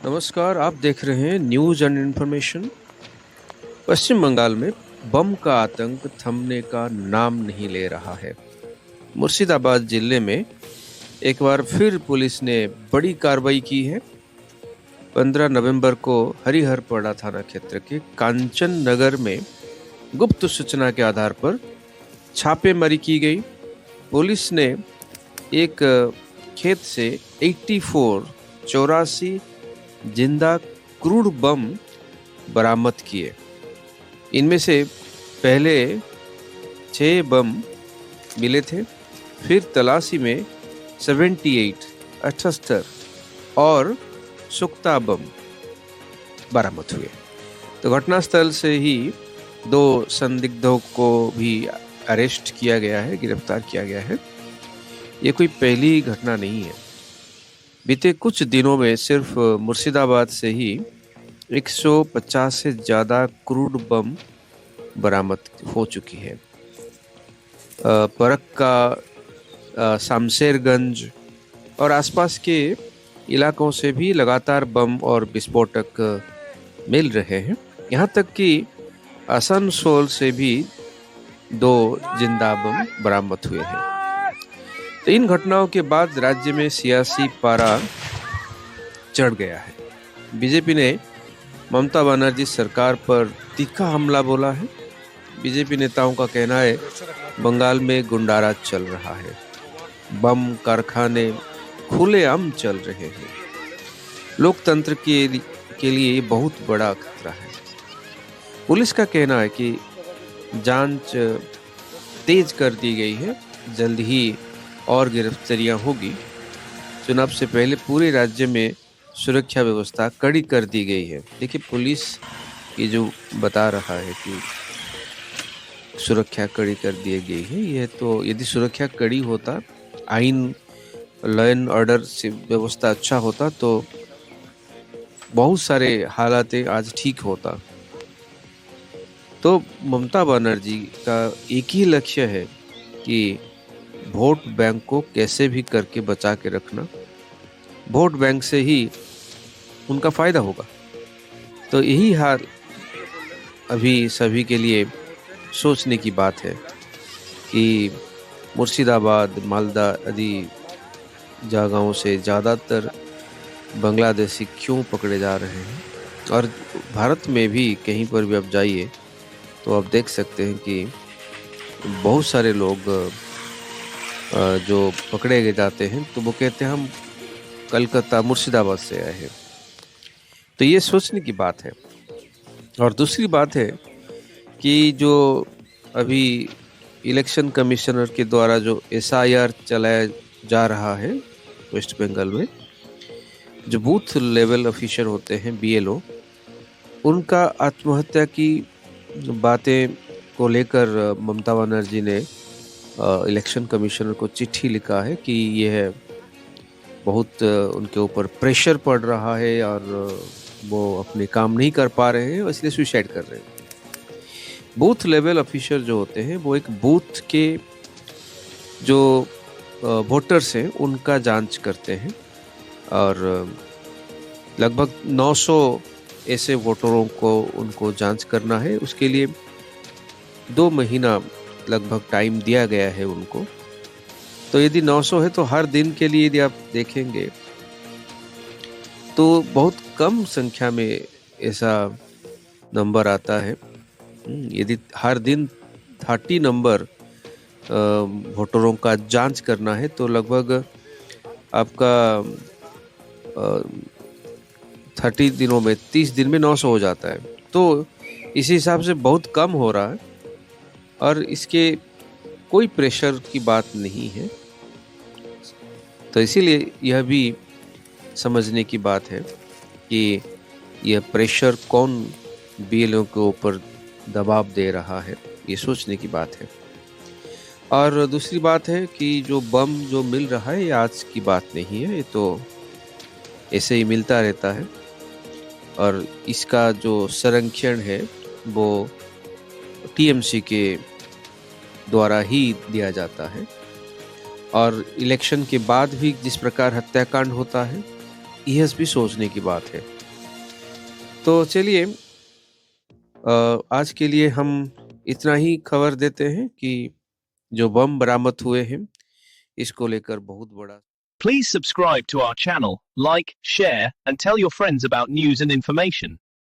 नमस्कार, आप देख रहे हैं न्यूज़ एंड इन्फॉर्मेशन। पश्चिम बंगाल में बम का आतंक थमने का नाम नहीं ले रहा है। मुर्शिदाबाद जिले में एक बार फिर पुलिस ने बड़ी कार्रवाई की है। 15 नवंबर को हरिहरपड़ा थाना क्षेत्र के कांचन नगर में गुप्त सूचना के आधार पर छापेमारी की गई। पुलिस ने एक खेत से 84 जिंदा क्रूड बम बरामद किए। इनमें से पहले 6 बम मिले थे, फिर तलाशी में 78 और सुख्ता बम बरामद हुए। तो घटनास्थल से ही 2 संदिग्धों को भी अरेस्ट किया गया है, गिरफ्तार किया गया है। ये कोई पहली घटना नहीं है। बीते कुछ दिनों में सिर्फ मुर्शिदाबाद से ही 150 से ज़्यादा क्रूड बम बरामद हो चुकी है। परक्का, शामशेरगंज और आसपास के इलाकों से भी लगातार बम और विस्फोटक मिल रहे हैं। यहाँ तक कि आसनसोल से भी 2 जिंदा बम बरामद हुए हैं। तो इन घटनाओं के बाद राज्य में सियासी पारा चढ़ गया है। बीजेपी ने ममता बनर्जी सरकार पर तीखा हमला बोला है। बीजेपी नेताओं का कहना है बंगाल में गुंडाराज चल रहा है, बम कारखाने खुलेआम चल रहे हैं। लोकतंत्र के लिए ये बहुत बड़ा खतरा है। पुलिस का कहना है कि जांच तेज कर दी गई है, जल्द ही और गिरफ्तारियां होगी। चुनाव से पहले पूरे राज्य में सुरक्षा व्यवस्था कड़ी कर दी गई है। देखिए, पुलिस ये जो बता रहा है कि सुरक्षा कड़ी कर दी गई है, यह तो यदि सुरक्षा कड़ी होता, आइन लॉ एंड ऑर्डर से व्यवस्था अच्छा होता तो बहुत सारे हालात आज ठीक होता। तो ममता बनर्जी का एक ही लक्ष्य है कि वोट बैंक को कैसे भी करके बचा के रखना। वोट बैंक से ही उनका फायदा होगा। तो यही हाल अभी सभी के लिए सोचने की बात है कि मुर्शिदाबाद, मालदा आदि जगहों से ज़्यादातर बांग्लादेशी क्यों पकड़े जा रहे हैं। और भारत में भी कहीं पर भी आप जाइए तो आप देख सकते हैं कि बहुत सारे लोग जो पकड़े गए जाते हैं तो वो कहते हैं हम कलकत्ता, मुर्शिदाबाद से आए हैं। तो ये सोचने की बात है। और दूसरी बात है कि जो अभी इलेक्शन कमिश्नर के द्वारा जो SIR चलाया जा रहा है वेस्ट बंगाल में, जो बूथ लेवल ऑफिसर होते हैं BLO, उनका आत्महत्या की बातें को लेकर ममता बनर्जी ने इलेक्शन कमिश्नर को चिट्ठी लिखा है कि यह बहुत उनके ऊपर प्रेशर पड़ रहा है और वो अपने काम नहीं कर पा रहे हैं, इसलिए सुसाइड कर रहे हैं। बूथ लेवल ऑफिसर जो होते हैं वो एक बूथ के जो वोटर्स हैं उनका जांच करते हैं और लगभग 900 ऐसे वोटरों को उनको जांच करना है। उसके लिए 2 महीना लगभग टाइम दिया गया है उनको। तो यदि 900 है तो हर दिन के लिए यदि आप देखेंगे तो बहुत कम संख्या में ऐसा नंबर आता है। यदि हर दिन 30 नंबर वोटरों का जांच करना है तो लगभग आपका 30 दिनों में, 30 दिन में 900 हो जाता है। तो इस हिसाब से बहुत कम हो रहा है और इसके कोई प्रेशर की बात नहीं है। तो इसीलिए यह भी समझने की बात है कि यह प्रेशर कौन BLO के ऊपर दबाव दे रहा है, ये सोचने की बात है। और दूसरी बात है कि जो बम जो मिल रहा है ये आज की बात नहीं है, ये तो ऐसे ही मिलता रहता है और इसका जो संरक्षण है वो TMC के द्वारा ही दिया जाता है। और इलेक्शन के बाद भी जिस प्रकार हत्याकांड होता है यह भी सोचने की बात है। तो चलिए आज के लिए हम इतना ही खबर देते हैं कि जो बम बरामद हुए हैं इसको लेकर बहुत बड़ा। Please subscribe to our channel, like, share, and tell your friends about news and information.